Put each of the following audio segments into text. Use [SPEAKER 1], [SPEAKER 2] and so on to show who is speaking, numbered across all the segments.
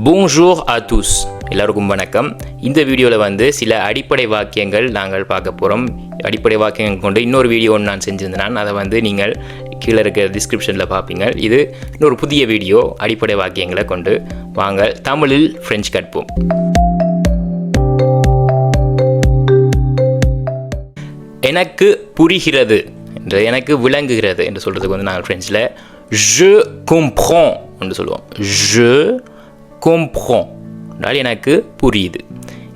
[SPEAKER 1] Bonjour à tous. எல்லாருக்கும் வணக்கம். இந்த வீடியோவில் வந்து சில அடிப்படை வாக்கியங்கள் நாங்கள் பார்க்க போகிறோம். அடிப்படை வாக்கியங்கள் கொண்டு இன்னொரு வீடியோ நான் செஞ்சிருந்தேன். அதை வந்து நீங்கள் கீழே இருக்க டிஸ்கிரிப்ஷனில் பார்ப்பீங்க. இது இன்னொரு புதிய வீடியோ அடிப்படை வாக்கியங்களை கொண்டு வாங்க தமிழில் பிரெஞ்சு கற்போம். எனக்கு புரிகிறது என்று எனக்கு விளங்குகிறது என்று சொல்கிறதுக்கு வந்து நாங்கள் ஃப்ரெஞ்சில் je comprends என்று சொல்லுவோம். je comprends என்றால் எனக்கு புரியுது.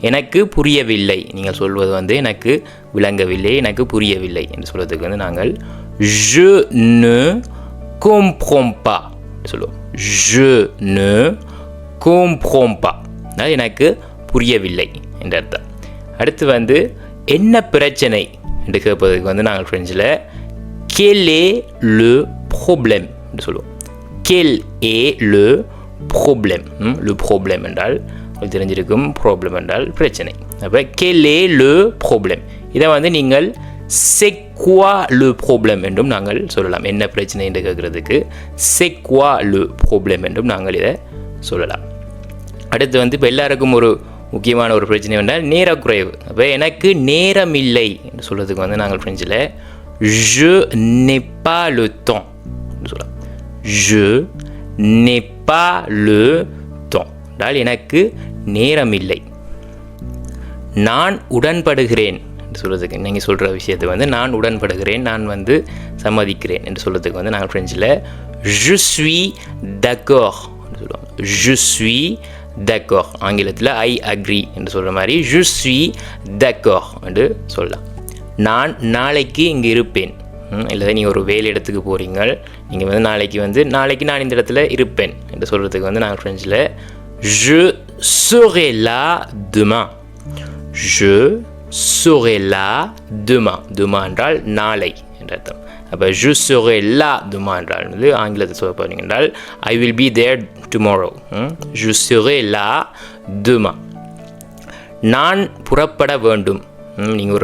[SPEAKER 1] எனக்கு புரியவில்லை நீங்கள் சொல்வது வந்து எனக்கு விளங்கவில்லை, எனக்கு புரியவில்லை என்று சொல்வதற்கு வந்து நாங்கள் je ne comprends pas என்று சொல்லுவோம். je ne comprends pas என்றால் எனக்கு புரியவில்லை என்ற அர்த்தம். அடுத்து வந்து என்ன பிரச்சனை என்று கேட்பதற்கு வந்து நாங்கள் ஃப்ரெஞ்சில் quel est le problème என்று சொல்லுவோம். quel est le problème. le problème என்றால் தெரிஞ்சிருக்கும், ப்ராப்ளம் என்றால் பிரச்சனை. அப்போ quel est le problème இதை வந்து நீங்கள் c'est quoi le problème என்றும் நாங்கள் சொல்லலாம். என்ன பிரச்சனை என்று கேட்குறதுக்கு c'est quoi le problème என்றும் நாங்கள் இதை சொல்லலாம். அடுத்து வந்து இப்போ எல்லாருக்கும் ஒரு முக்கியமான ஒரு பிரச்சனை என்றால் நேரக்குறைவு. அப்போ எனக்கு நேரம் இல்லை என்று சொல்கிறதுக்கு வந்து நாங்கள் ஃப்ரெஞ்சில் je n'ai pas le temps என்று சொல்லலாம். je n'ai pas le temps என்றால் எனக்கு நேரம் இல்லை. நான் உடன்படுகிறேன் என்று சொல்கிறதுக்கு நீங்கள் சொல்கிற விஷயத்தை வந்து நான் உடன்படுகிறேன், நான் வந்து சம்மதிக்கிறேன் என்று சொல்கிறதுக்கு வந்து நாங்கள் ஃப்ரெஞ்சில் je suis d'accord என்று சொல்லுவோம். je suis d'accord. ஆங்கிலத்தில் I agree என்று சொல்கிற மாதிரி je suis d'accord என்று சொல்லலாம். நான் நாளைக்கு இங்கே இருப்பேன். இல்லை நீங்கள் ஒரு வேலை இடத்துக்கு போகிறீங்க, நீங்கள் வந்து நாளைக்கு நான் இந்த இடத்துல இருப்பேன் என்று சொல்கிறதுக்கு வந்து நாங்கள் ஃப்ரெஞ்சில் je serai là demain. je serai là demain. demain என்றால் நாளை என்ற அர்த்தம். அப்போ je serai là demain என்றால் வந்து ஆங்கிலத்தில் சொல்ல போகிறீங்க என்றால் I will be there tomorrow. je serai là demain. நான் புறப்பட வேண்டும். நீங்கள்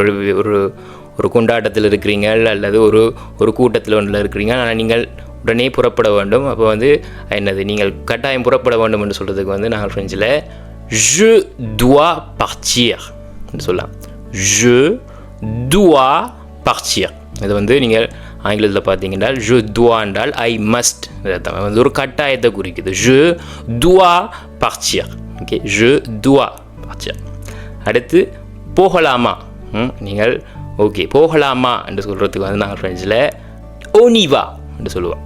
[SPEAKER 1] ஒரு கொண்டாட்டத்தில் இருக்கிறீங்க அல்லது ஒரு கூட்டத்தில் ஒன்றில் இருக்கிறீங்க, ஆனால் நீங்கள் உடனே புறப்பட வேண்டும். அப்போ வந்து என்னது நீங்கள் கட்டாயம் புறப்பட வேண்டும் என்று சொல்கிறதுக்கு வந்து நாங்கள் ஃப்ரெஞ்சில் je dois partir என்று சொல்லலாம். je dois partir. இது வந்து நீங்கள் ஆங்கிலத்தில் பார்த்தீங்கன்னா je dois என்றால் I must வந்து ஒரு கட்டாயத்தை குறிக்குது. je dois partir. Okay, je dois partir. அடுத்து போகலாமா. நீங்கள் ஓகே போகலாமா என்று சொல்கிறதுக்கு வந்து நாங்கள் ஃப்ரெஞ்சில் on y va என்று சொல்லுவோம்.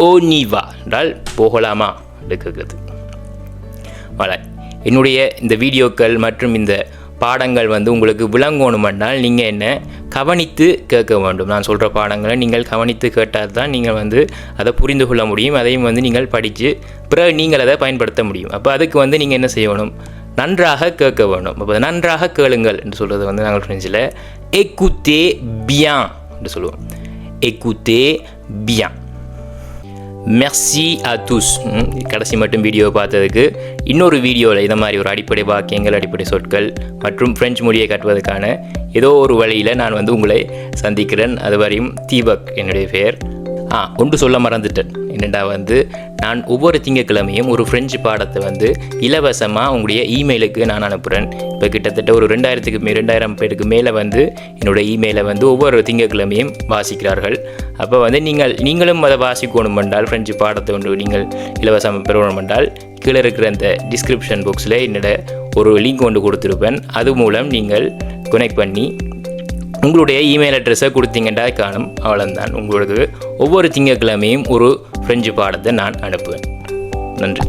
[SPEAKER 1] on y va என்றால் போகலாமா என்று கேட்குறது. என்னுடைய இந்த வீடியோக்கள் மற்றும் இந்த பாடங்கள் வந்து உங்களுக்கு விளங்கணுமென்றால் நீங்கள் என்ன கவனித்து கேட்க வேண்டும். நான் சொல்கிற பாடங்களை நீங்கள் கவனித்து கேட்டால் தான் நீங்கள் வந்து அதை புரிந்து கொள்ள முடியும். அதையும் வந்து நீங்கள் படித்து பிறகு நீங்கள் அதை பயன்படுத்த முடியும். அப்போ அதுக்கு வந்து நீங்கள் என்ன செய்யணும், நன்றாக கேட்க வேண்டும். அப்போ நன்றாக கேளுங்கள் என்று சொல்கிறது வந்து நாங்கள் ஃப்ரெஞ்சில் écoutez bien என்று சொல்லுவோம். écoutez bien. merci à tous. கடைசி மட்டும் வீடியோ பார்த்ததுக்கு. இன்னொரு வீடியோவில் இதை மாதிரி ஒரு அடிப்படை வாக்கியங்கள், அடிப்படை சொற்கள் மற்றும் பிரெஞ்சு மொழியை கற்றுவதற்கான ஏதோ ஒரு வழியில் நான் வந்து உங்களை சந்திக்கிறேன். அது வரையும் தீபக் என்னுடைய பெயர். ஒன்று சொல்ல மறந்துட்டேன். என்னென்னா வந்து நான் ஒவ்வொரு திங்கட்கிழமையும் ஒரு ஃப்ரெஞ்சு பாடத்தை வந்து இலவசமாக உங்களுடைய இமெயிலுக்கு நான் அனுப்புகிறேன். இப்போ கிட்டத்தட்ட ஒரு 2000 பேருக்கு மேலே வந்து என்னோடய இமெயிலை வந்து ஒவ்வொரு திங்கட்கிழமையும் வாசிக்கிறார்கள். அப்போ வந்து நீங்களும் அதை வாசிக்கணும் என்றால், ஃப்ரெஞ்சு பாடத்தை ஒன்று நீங்கள் இலவசமாக பெறணும் என்றால் கீழே இருக்கிற அந்த டிஸ்கிரிப்ஷன் பாக்ஸில் என்னோட ஒரு லிங்க் ஒன்று கொடுத்துருப்பேன். அது மூலம் நீங்கள் கனெக்ட் பண்ணி உங்களுடைய இமெயில் அட்ரஸை கொடுத்தீங்கன்னா காணும். அவ்வளோதான். உங்களுக்கு ஒவ்வொரு திங்கட்கிழமையும் ஒரு ஃப்ரெஞ்சு பாடத்தை நான் அனுப்புவேன். நன்றி.